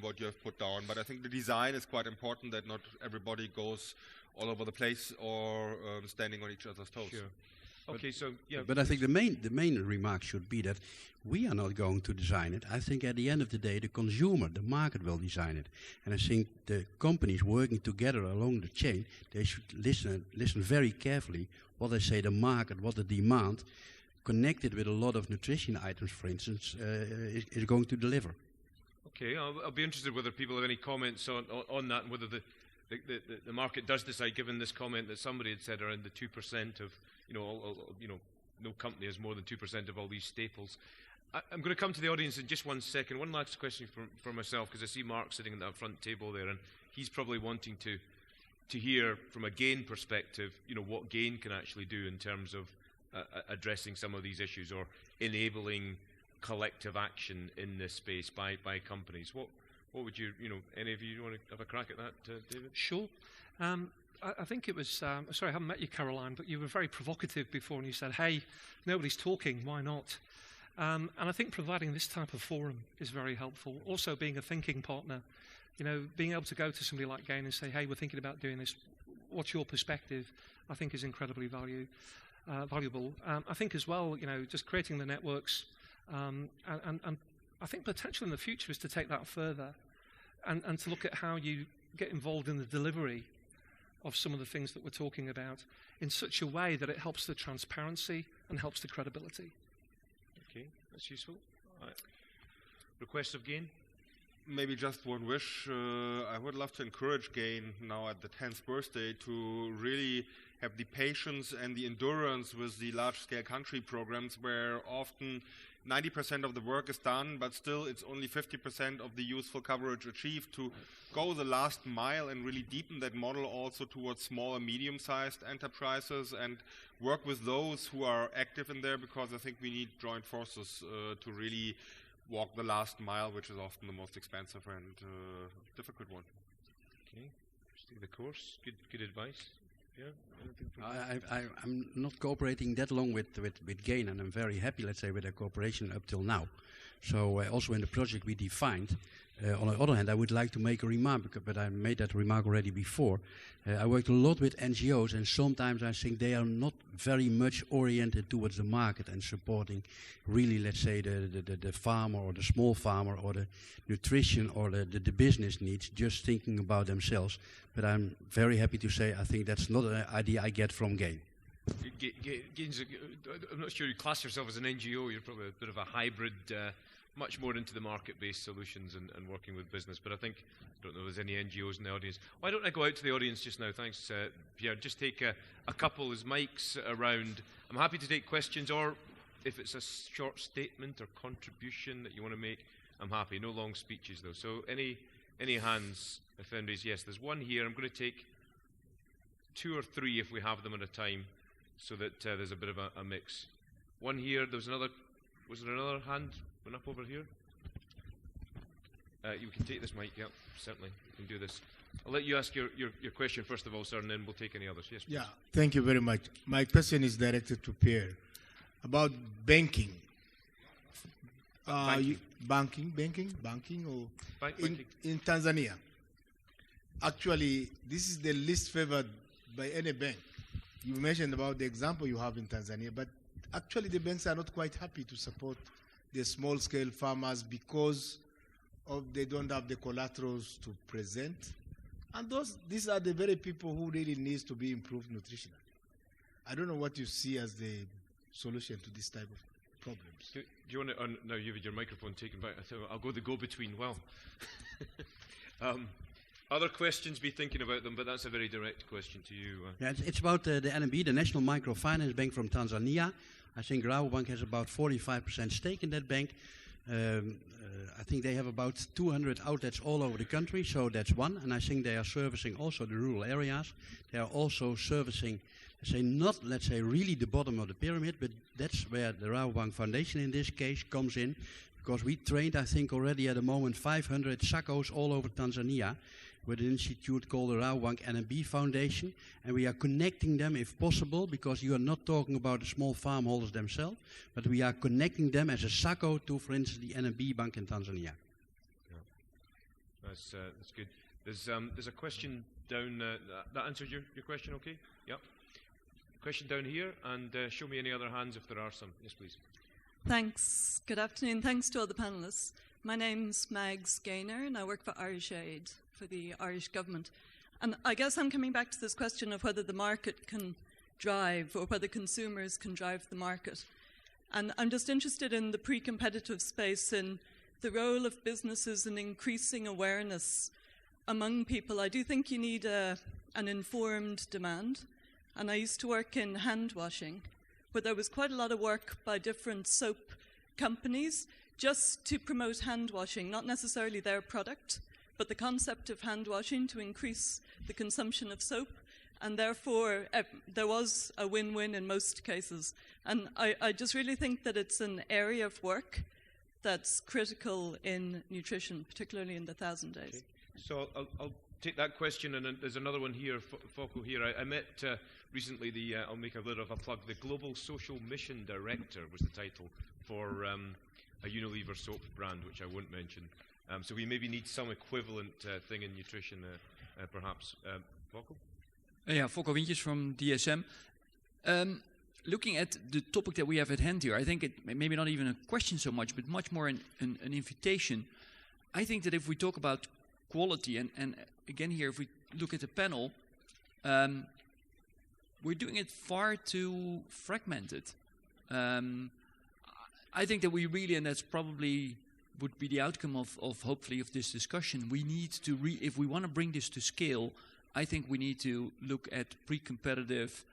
what you have put down. But I think the design is quite important, that not everybody goes all over the place or standing on each other's toes. Sure. Okay, so yeah. But I think the main remark should be that we are not going to design it. I think at the end of the day, the consumer, the market will design it. And I think the companies working together along the chain, they should listen very carefully what they say the market, what the demand, connected with a lot of nutrition items, for instance, is going to deliver. Okay, I'll be interested whether people have any comments on that, and whether the market does decide, given this comment that somebody had said around the 2% of, no company has more than 2% of all these staples. I'm going to come to the audience in just 1 second. One last question for myself, because I see Mark sitting at that front table there, and he's probably wanting to hear from a GAIN perspective, what GAIN can actually do in terms of addressing some of these issues or enabling collective action in this space by companies. What would you, any of you want to have a crack at that, David? Sure. I think it was, sorry, I haven't met you, Caroline, but you were very provocative before, and you said, hey, nobody's talking, why not? And I think providing this type of forum is very helpful. Also being a thinking partner, being able to go to somebody like GAIN and say, hey, we're thinking about doing this, what's your perspective, I think is incredibly valuable. I think as well, just creating the networks, and I think potential in the future is to take that further and to look at how you get involved in the delivery of some of the things that we're talking about in such a way that it helps the transparency and helps the credibility. Okay, that's useful. All right. Request of GAIN? Maybe just one wish. I would love to encourage GAIN now at the 10th birthday to really have the patience and the endurance with the large-scale country programs, where often 90% of the work is done, but still it's only 50% of the useful coverage achieved, to go the last mile and really deepen that model also towards small and medium-sized enterprises and work with those who are active in there, because I think we need joint forces to really walk the last mile, which is often the most expensive and difficult one. Okay, stay the course. Good advice. Yeah. I'm not cooperating that long with GAIN, and I'm very happy, let's say, with our cooperation up till now. So also in the project we defined, on the other hand, I would like to make a remark, but I made that remark already before. I worked a lot with NGOs, and sometimes I think they are not very much oriented towards the market and supporting really, let's say, the farmer or the small farmer or the nutrition or the business needs, just thinking about themselves. But I'm very happy to say I think that's not an idea I get from GAIN. I'm not sure you class yourself as an NGO. You're probably a bit of a hybrid, much more into the market-based solutions and working with business. But I don't know if there's any NGOs in the audience. Why don't I go out to the audience just now? Thanks, Pierre. Just take a couple as mics around. I'm happy to take questions, or if it's a short statement or contribution that you want to make, I'm happy. No long speeches, though. So any hands, if anybody's, yes, there's one here. I'm going to take 2 or 3 if we have them at a time, so that there's a bit of a mix. One here. Was there another hand went up over here? You can take this mic. Yeah, certainly. You can do this. I'll let you ask your question first of all, sir, and then we'll take any others. Yes, please. Yeah, thank you very much. My question is directed to Pierre about banking. Banking in Tanzania. Actually, this is the least favored by any bank. You mentioned about the example you have in Tanzania, but actually the banks are not quite happy to support the small-scale farmers because they don't have the collaterals to present. And these are the very people who really needs to be improved nutritionally. I don't know what you see as the solution to this type of problems. Do you want to, now you have your microphone taken back, I'll go the go-between. Well, other questions, be thinking about them, but that's a very direct question to you. Yeah, it's about the NMB, the National Microfinance Bank from Tanzania. I think Rabobank has about 45% stake in that bank. I think they have about 200 outlets all over the country, so that's one. And I think they are servicing also the rural areas. They are also servicing, let's say really the bottom of the pyramid, but that's where the Rabobank Foundation in this case comes in, because we trained, I think already at the moment, 500 SACCOs all over Tanzania with an institute called the Rabobank NMB Foundation, and we are connecting them if possible, because you are not talking about the small farmholders themselves, but we are connecting them as a SACCO to, for instance, the NMB Bank in Tanzania. Yeah. That's good. There's a question down, that answered your question okay? Yep. Question down here, and show me any other hands if there are some. Yes, please. Thanks. Good afternoon. Thanks to all the panellists. My name's Mags Gaynor, and I work for Irish Aid, for the Irish government. And I guess I'm coming back to this question of whether the market can drive or whether consumers can drive the market. And I'm just interested in the pre-competitive space, in the role of businesses in increasing awareness among people. I do think you need an informed demand. And I used to work in hand washing, where there was quite a lot of work by different soap companies just to promote hand washing, not necessarily their product, but the concept of hand washing to increase the consumption of soap. And therefore, there was a win-win in most cases. And I just really think that it's an area of work that's critical in nutrition, particularly in the 1,000 days. Okay. So I'll take that question, and there's another one here, Foco here. I met recently I'll make a little of a plug, the Global Social Mission Director was the title for a Unilever soap brand, which I won't mention. So we maybe need some equivalent thing in nutrition, perhaps. Foco? Yeah, Foco Wintjes from DSM. Looking at the topic that we have at hand here, I think it maybe not even a question so much, but much more an invitation. I think that if we talk about quality, and again here, if we look at the panel, we're doing it far too fragmented. I think that we really, and that's probably would be the outcome of hopefully of this discussion, we need to, if we want to bring this to scale, I think we need to look at pre-competitive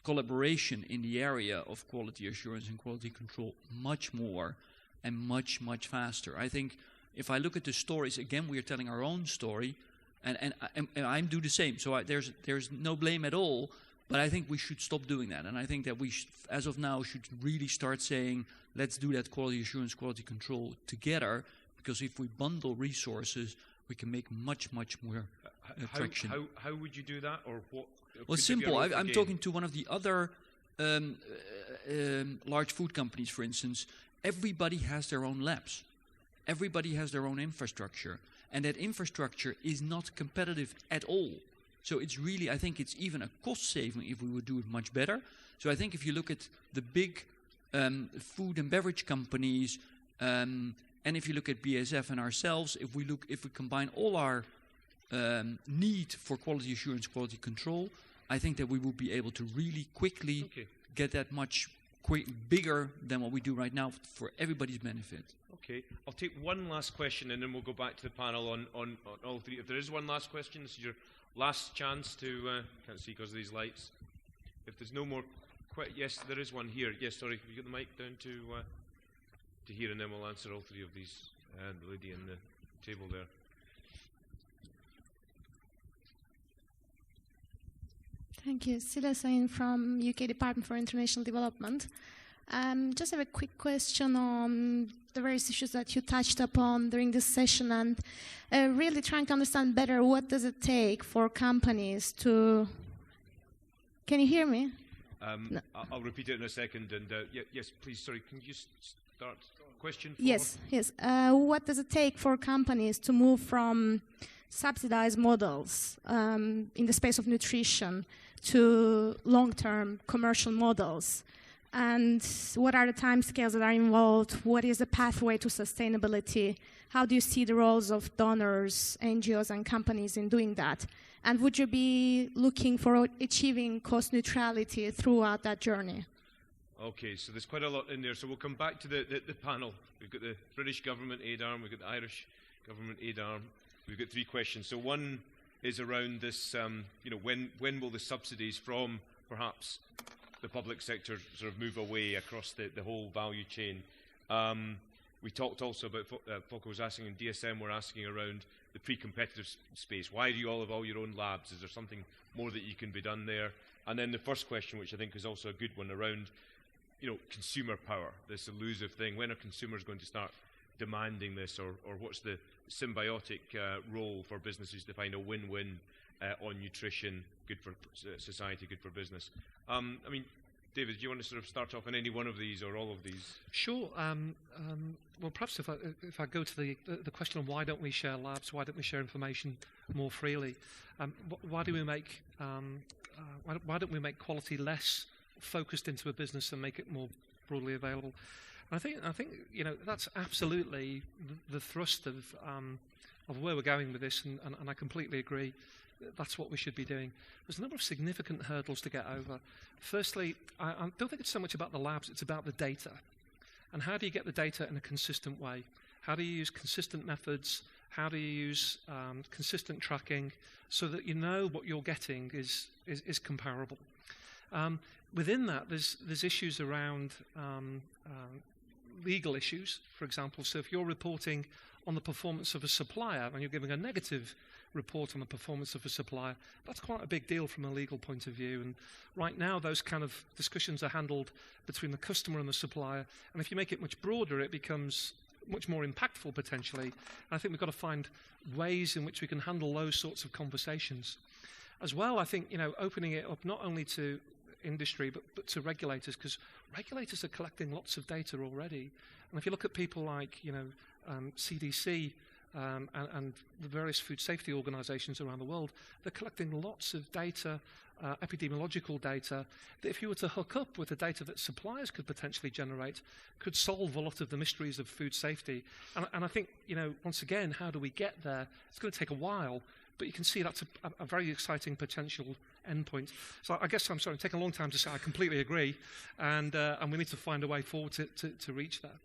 collaboration in the area of quality assurance and quality control much more and much, much faster. I think if I look at the stories, again, we are telling our own story, and I do the same, so there's no blame at all, but I think we should stop doing that, and I think that we, as of now, should really start saying, let's do that quality assurance, quality control together, because if we bundle resources, we can make much, much more traction. How would you do that, or what? Well, simple. I'm talking to one of the other large food companies, for instance. Everybody has their own labs. Everybody has their own infrastructure. And that infrastructure is not competitive at all. So it's really, I think it's even a cost saving if we would do it much better. So I think if you look at the big food and beverage companies, and if you look at BASF and ourselves, if we combine all our need for quality assurance, quality control, I think that we will be able to really quickly get that much bigger than what we do right now for everybody's benefit. Okay, I'll take one last question and then we'll go back to the panel on all three. If there is one last question, this is your last chance to, can't see because of these lights. If there's no more, yes, there is one here. Yes, sorry, can you get the mic down to here, and then we'll answer all three of these. The lady in the table there. Thank you. Sila Sain from UK Department for International Development. Just have a quick question on the various issues that you touched upon during this session, and really trying to understand better what does it take for companies to... Can you hear me? No. I'll repeat it in a second. And yes, please, sorry, can you start? Question? Yes. What does it take for companies to move from subsidized models in the space of nutrition to long-term commercial models? And what are the timescales that are involved? What is the pathway to sustainability? How do you see the roles of donors, NGOs, and companies in doing that? And would you be looking for achieving cost neutrality throughout that journey? Okay, so there's quite a lot in there. So we'll come back to the panel. We've got the British government aid arm, we've got the Irish government aid arm. We've got three questions. So one is around this, when will the subsidies from perhaps the public sector sort of move away across the whole value chain? We talked also about, Volker was asking, and DSM were asking around the pre-competitive space. Why do you all have all your own labs? Is there something more that you can be done there? And then the first question, which I think is also a good one, around consumer power, this elusive thing. When are consumers going to start demanding this, or what's the symbiotic role for businesses to find a win-win on nutrition, good for society, good for business? I mean, David, do you want to sort of start off on any one of these or all of these? Sure. Well, perhaps if I go to the question of why don't we share labs, why don't we share information more freely? Why don't we make quality less focused into a business and make it more broadly available? And I think that's absolutely the thrust of where we're going with this, and I completely agree. That's what we should be doing. There's a number of significant hurdles to get over. Firstly, I don't think it's so much about the labs, it's about the data. And how do you get the data in a consistent way? How do you use consistent methods? How do you use consistent tracking so that you know what you're getting is comparable? Within that, there's issues around legal issues, for example. So if you're reporting on the performance of a supplier and you're giving a negative report on the performance of a supplier, that's quite a big deal from a legal point of view. And right now, those kind of discussions are handled between the customer and the supplier. And if you make it much broader, it becomes much more impactful potentially. And I think we've got to find ways in which we can handle those sorts of conversations. As well, I think, opening it up not only to industry but to regulators, because regulators are collecting lots of data already. And if you look at people like, CDC, and the various food safety organizations around the world, they're collecting lots of data, epidemiological data, that if you were to hook up with the data that suppliers could potentially generate, could solve a lot of the mysteries of food safety. And I think, once again, how do we get there? It's going to take a while, but you can see that's a very exciting potential endpoint. So I guess I'm sorry, it's taken a long time to say I completely agree, and we need to find a way forward to reach that.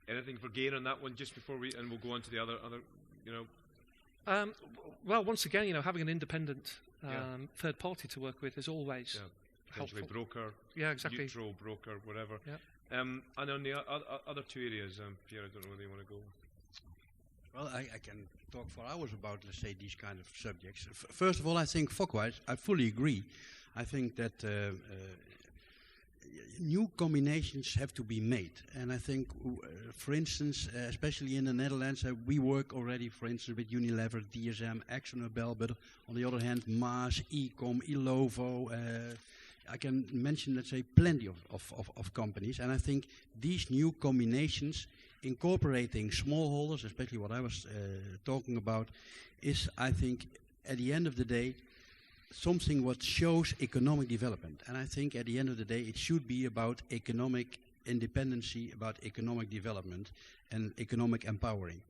Anything for Gain on that one just before and we'll go on to the other. Well, once again, having an independent third party to work with is always potentially helpful. Broker, exactly. Neutral broker, whatever. Yeah. And on the other two areas, Pierre, I don't know whether you want to go. Well, I can talk for hours about, let's say, these kind of subjects. First of all, I think, Fokwise, I fully agree. I think that new combinations have to be made. And I think, for instance, especially in the Netherlands, we work already, for instance, with Unilever, DSM, AkzoNobel, but on the other hand, Maas, Ecom, Ilovo, I can mention, let's say, plenty of companies. And I think these new combinations, incorporating smallholders, especially what I was talking about, is, I think, at the end of the day, something what shows economic development. And I think at the end of the day, it should be about economic independency, about economic development and economic empowering.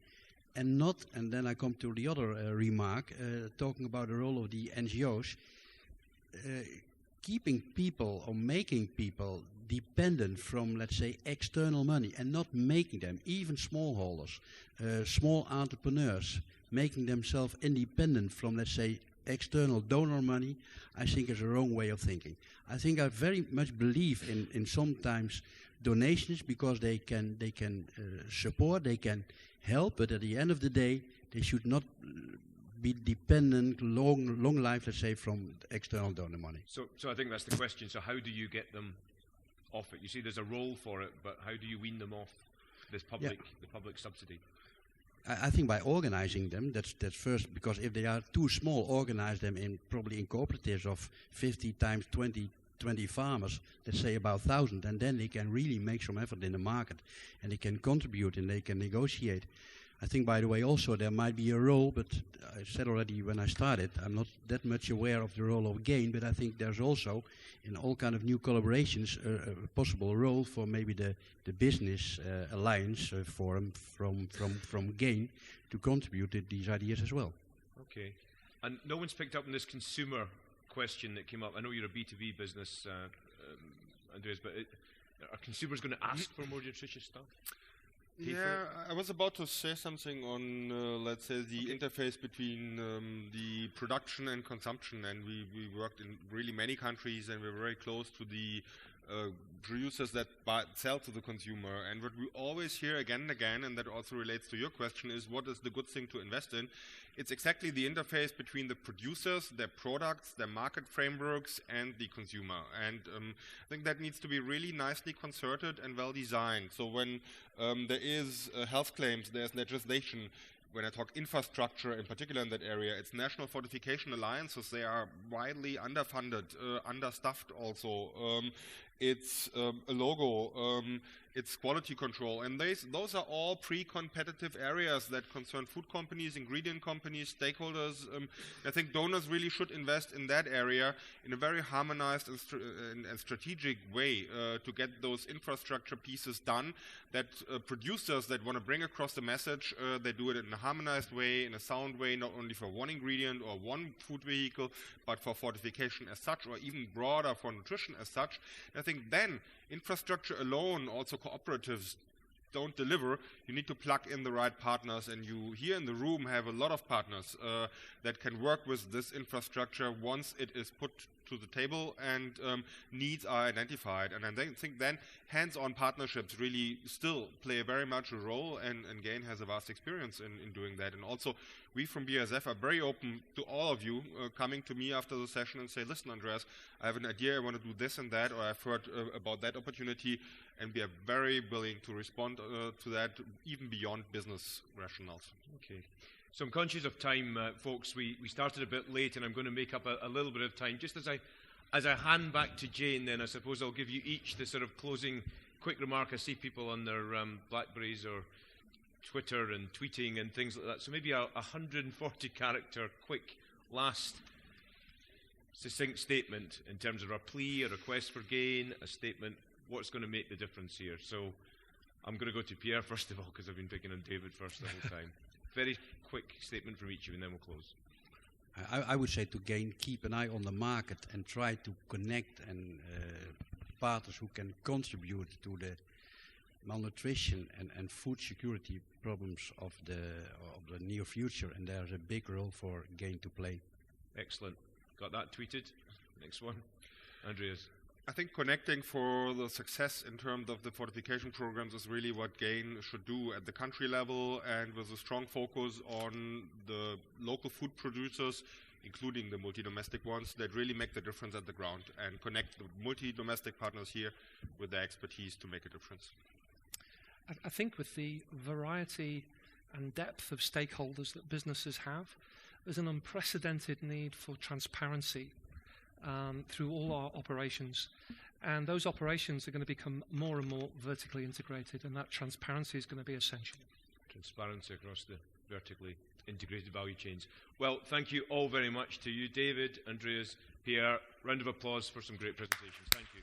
And not, and then I come to the other remark, talking about the role of the NGOs, keeping people or making people dependent from, let's say, external money and not making them, even smallholders, small entrepreneurs, making themselves independent from, let's say, external donor money, I think is a wrong way of thinking. I think I very much believe in sometimes donations because they can support, they can help, but at the end of the day, they should not be dependent, long life, let's say, from external donor money. So I think that's the question. So how do you get them off it? You see, there's a role for it, but how do you wean them off this the public subsidy? I think by organizing them, that's first, because if they are too small, organize them probably in cooperatives of 50 times 20 farmers, let's say about 1,000, and then they can really make some effort in the market, and they can contribute and they can negotiate. I think, by the way, also there might be a role, but I said already when I started, I'm not that much aware of the role of Gain, but I think there's also, in all kind of new collaborations, a possible role for maybe the business alliance forum from Gain to contribute to these ideas as well. Okay. And no one's picked up on this consumer question that came up. I know you're a B2B business, Andreas, but are consumers going to ask for more nutritious stuff? Yeah, I was about to say something on, let's say, the interface between the production and consumption, and we worked in really many countries, and we're very close to the producers that sell to the consumer. And what we always hear again and again, and that also relates to your question, is what is the good thing to invest in? It's exactly the interface between the producers, their products, their market frameworks, and the consumer. And I think that needs to be really nicely concerted and well designed. So when there is health claims, there's legislation. When I talk infrastructure, in particular in that area, it's national fortification alliances. They are widely underfunded, understaffed also. It's a logo, it's quality control. And those are all pre-competitive areas that concern food companies, ingredient companies, stakeholders. I think donors really should invest in that area in a very harmonized and strategic way to get those infrastructure pieces done, that producers that want to bring across the message, they do it in a harmonized way, in a sound way, not only for one ingredient or one food vehicle, but for fortification as such, or even broader for nutrition as such. And I think then infrastructure alone, also cooperatives, don't deliver. You need to plug in the right partners, and you here in the room have a lot of partners that can work with this infrastructure once it is put to the table and needs are identified. And I think then hands-on partnerships really still play very much a role, and GAIN has a vast experience in doing that. And also, we from BASF are very open to all of you coming to me after the session and say, listen, Andreas, I have an idea, I want to do this and that, or I've heard about that opportunity, and we are very willing to respond to that, even beyond business rationales. Okay. So I'm conscious of time, folks. We started a bit late, and I'm going to make up a little bit of time. Just as I hand back to Jane, then I suppose I'll give you each the sort of closing quick remark. I see people on their Blackberries or Twitter and tweeting and things like that. So maybe a 140-character quick last succinct statement in terms of a plea, a request for gain, a statement, what's going to make the difference here. So I'm going to go to Pierre first of all, because I've been picking on David first the whole time. Very quick statement from each of you, and then we'll close. I would say to GAIN, keep an eye on the market and try to connect and partners who can contribute to the malnutrition and food security problems of the near future, and there's a big role for GAIN to play. Excellent. Got that tweeted? Next one. Andreas. I think connecting for the success in terms of the fortification programs is really what GAIN should do at the country level, and with a strong focus on the local food producers, including the multi-domestic ones, that really make the difference at the ground, and connect the multi-domestic partners here with their expertise to make a difference. I think with the variety and depth of stakeholders that businesses have, there's an unprecedented need for transparency through all our operations. And those operations are going to become more and more vertically integrated, and that transparency is going to be essential. Transparency across the vertically integrated value chains. Well, thank you all very much to you, David, Andreas, Pierre. Round of applause for some great presentations. Thank you.